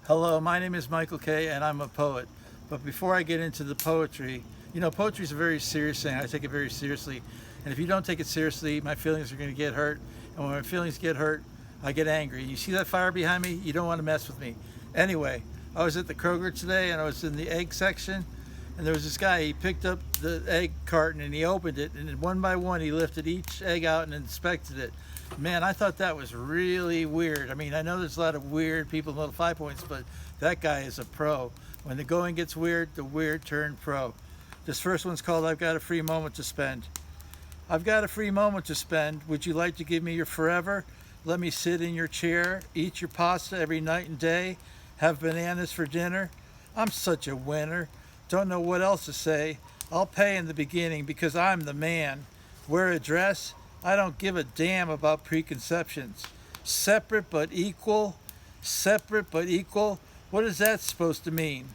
Hello, my name is Michael K. and I'm a poet. But before I get into the poetry, poetry is a very serious thing. I take it very seriously. And if you don't take it seriously, my feelings are going to get hurt. And when my feelings get hurt, I get angry. You see that fire behind me? You don't want to mess with me. Anyway, I was at the Kroger today and I was in the egg section. And there was this guy, he picked up the egg carton and he opened it. And then one by one, he lifted each egg out and inspected it. Man, I thought that was really weird. I mean, I know there's a lot of weird people in Little 5 Points, but that guy is a pro. When the going gets weird, the weird turn pro. This first one's called I've Got a Free Moment to Spend. I've got a free moment to spend. Would you like to give me your forever? Let me sit in your chair, eat your pasta every night and day, have bananas for dinner. I'm such a winner. Don't know what else to say. I'll pay in the beginning because I'm the man. Wear a dress? I don't give a damn about preconceptions. Separate but equal? Separate but equal? What is that supposed to mean?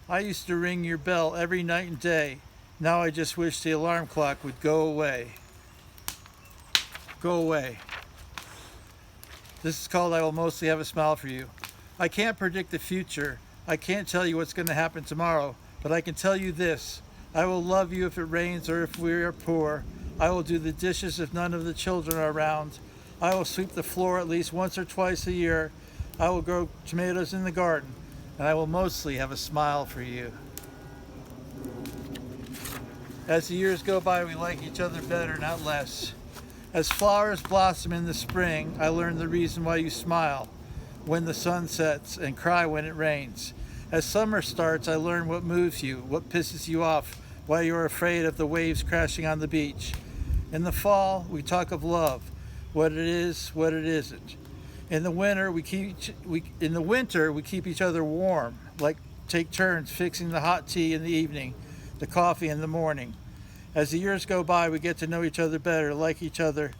I used to ring your bell every night and day. Now I just wish the alarm clock would go away. Go away. This is called I Will Mostly Have a Smile for You. I can't predict the future. I can't tell you what's going to happen tomorrow, but I can tell you this. I will love you if it rains or if we are poor. I will do the dishes if none of the children are around. I will sweep the floor at least once or twice a year. I will grow tomatoes in the garden, and I will mostly have a smile for you. As the years go by, we like each other better, not less. As flowers blossom in the spring, I learn the reason why you smile when the sun sets and cry when it rains. As summer starts, I learn what moves you, what pisses you off, why you're afraid of the waves crashing on the beach. In the fall, we talk of love, what it is, what it isn't. In the winter, we keep each other warm, like take turns fixing the hot tea in the evening, the coffee in the morning. As the years go by, we get to know each other better, like each other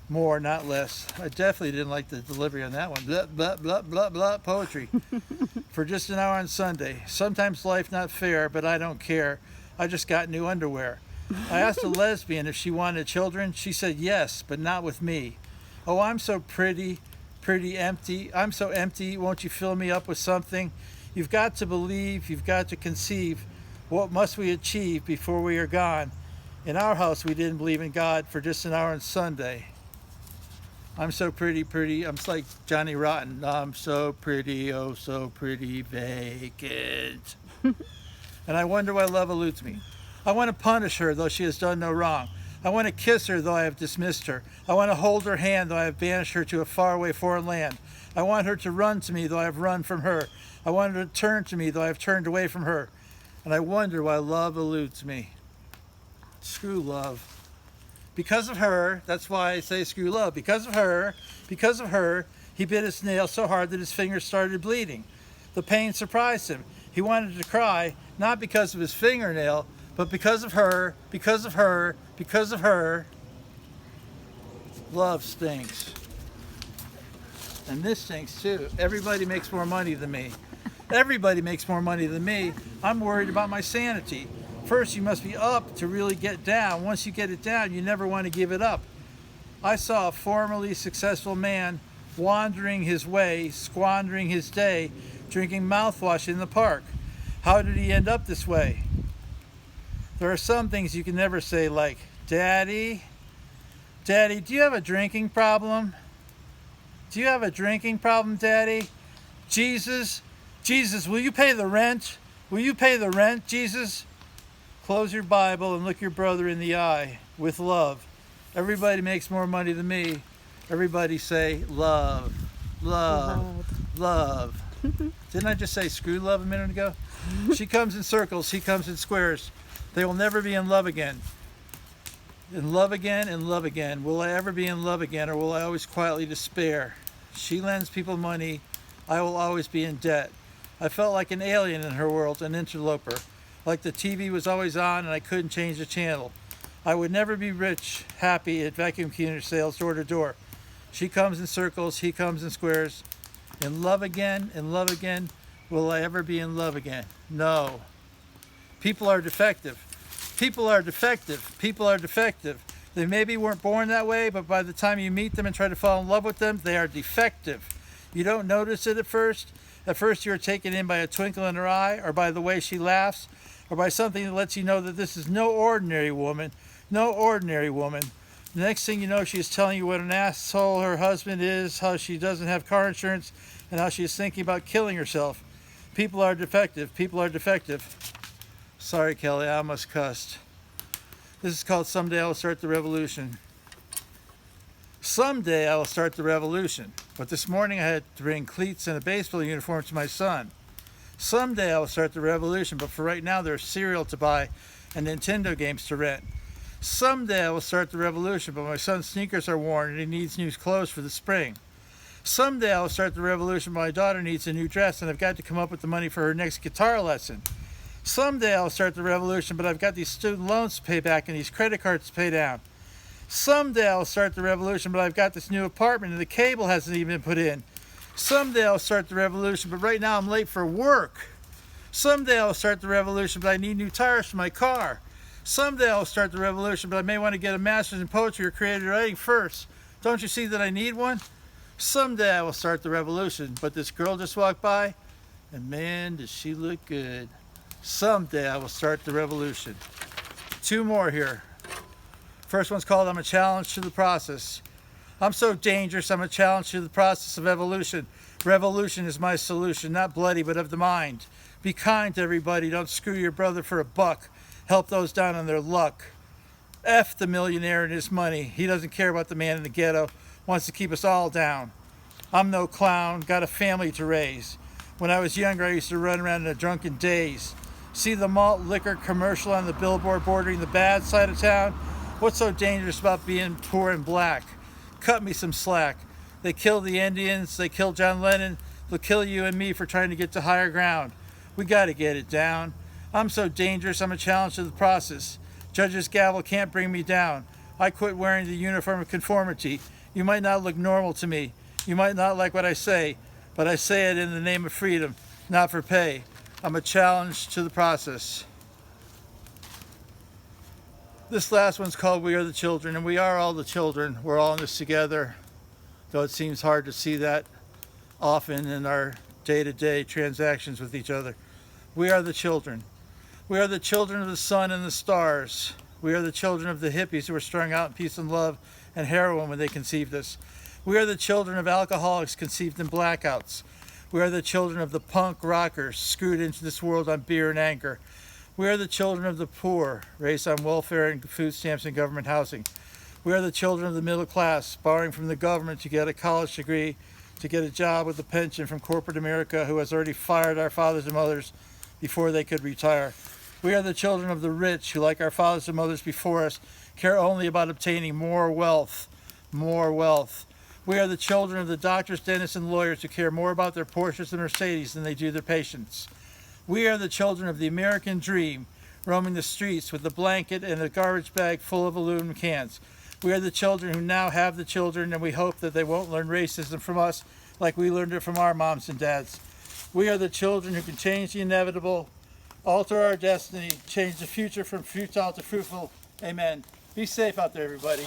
more, not less. I definitely didn't like the delivery on that one. Blah, blah, blah, blah, blah, poetry. For just an hour on Sunday. Sometimes life not fair, but I don't care. I just got new underwear. I asked a lesbian if she wanted children. She said yes, but not with me. Oh, I'm so pretty empty. I'm so empty. Won't you fill me up with something? You've got to believe, you've got to conceive. What must we achieve before we are gone? In our house, we didn't believe in God for just an hour on Sunday. I'm so pretty. I'm like Johnny Rotten. I'm so pretty, oh so pretty, vacant. And I wonder why love eludes me. I want to punish her, though she has done no wrong. I want to kiss her, though I have dismissed her. I want to hold her hand, though I have banished her to a faraway foreign land. I want her to run to me, though I have run from her. I want her to turn to me, though I have turned away from her. And I wonder why love eludes me. Screw love. Because of her, that's why I say screw love. Because of her, he bit his nail so hard that his fingers started bleeding. The pain surprised him. He wanted to cry, not because of his fingernail, but because of her. Love stinks. And this stinks too. Everybody makes more money than me. Everybody makes more money than me. I'm worried about my sanity. First, you must be up to really get down. Once you get it down, you never want to give it up. I saw a formerly successful man wandering his way, squandering his day, drinking mouthwash in the park. How did he end up this way? There are some things you can never say, like, Daddy, do you have a drinking problem? Do you have a drinking problem, Daddy? Jesus, will you pay the rent? Will you pay the rent, Jesus? Close your Bible and look your brother in the eye with love. Everybody makes more money than me. Everybody say love, love, love. Didn't I just say screw love a minute ago? She comes in circles, he comes in squares. They will never be in love again. In love again, in love again. Will I ever be in love again, or will I always quietly despair? She lends people money. I will always be in debt. I felt like an alien in her world, an interloper. Like the TV was always on and I couldn't change the channel. I would never be rich, happy at vacuum cleaner sales door to door. She comes in circles, he comes in squares. In love again, will I ever be in love again? No. People are defective. They maybe weren't born that way, but by the time you meet them and try to fall in love with them, they are defective. You don't notice it at first, At first you are taken in by a twinkle in her eye, or by the way she laughs, or by something that lets you know that this is no ordinary woman. No ordinary woman. The next thing you know, she is telling you what an asshole her husband is, how she doesn't have car insurance, and how she is thinking about killing herself. People are defective. People are defective. Sorry, Kelly, I almost cussed. This is called Someday I Will Start the Revolution. Someday I will start the revolution. But this morning I had to bring cleats and a baseball uniform to my son. Someday I will start the revolution, but for right now there's cereal to buy and Nintendo games to rent. Someday I will start the revolution, but my son's sneakers are worn and he needs new clothes for the spring. Someday I will start the revolution, but my daughter needs a new dress and I've got to come up with the money for her next guitar lesson. Someday I will start the revolution, but I've got these student loans to pay back and these credit cards to pay down. Someday I will start the revolution, but I've got this new apartment and the cable hasn't even been put in. Someday I'll start the revolution, but right now I'm late for work. Someday I'll start the revolution, but I need new tires for my car. Someday I'll start the revolution, but I may want to get a master's in poetry or creative writing first. Don't you see that I need one? Someday I will start the revolution, but this girl just walked by, and man, does she look good. Someday I will start the revolution. Two more here. First one's called I'm a Challenge to the Process. I'm so dangerous, I'm a challenge to the process of evolution. Revolution is my solution, not bloody, but of the mind. Be kind to everybody, don't screw your brother for a buck. Help those down on their luck. F the millionaire and his money. He doesn't care about the man in the ghetto, wants to keep us all down. I'm no clown, got a family to raise. When I was younger, I used to run around in a drunken daze. See the malt liquor commercial on the billboard bordering the bad side of town? What's so dangerous about being poor and black? Cut me some slack. They killed the Indians, they killed John Lennon, they'll kill you and me for trying to get to higher ground. We gotta get it down. I'm so dangerous, I'm a challenge to the process. Judge's gavel can't bring me down. I quit wearing the uniform of conformity. You might not look normal to me. You might not like what I say, but I say it in the name of freedom, not for pay. I'm a challenge to the process. This last one's called We Are the Children, and we are all the children. We're all in this together, though it seems hard to see that often in our day-to-day transactions with each other. We are the children. We are the children of the sun and the stars. We are the children of the hippies who were strung out in peace and love and heroin when they conceived us. We are the children of alcoholics conceived in blackouts. We are the children of the punk rockers screwed into this world on beer and anger. We are the children of the poor, raised on welfare and food stamps and government housing. We are the children of the middle class, borrowing from the government to get a college degree, to get a job with a pension from corporate America, who has already fired our fathers and mothers before they could retire. We are the children of the rich, who, like our fathers and mothers before us, care only about obtaining more wealth. More wealth. We are the children of the doctors, dentists, and lawyers who care more about their Porsches and Mercedes than they do their patients. We are the children of the American dream, roaming the streets with a blanket and a garbage bag full of aluminum cans. We are the children who now have the children, and we hope that they won't learn racism from us like we learned it from our moms and dads. We are the children who can change the inevitable, alter our destiny, change the future from futile to fruitful. Amen. Be safe out there, everybody.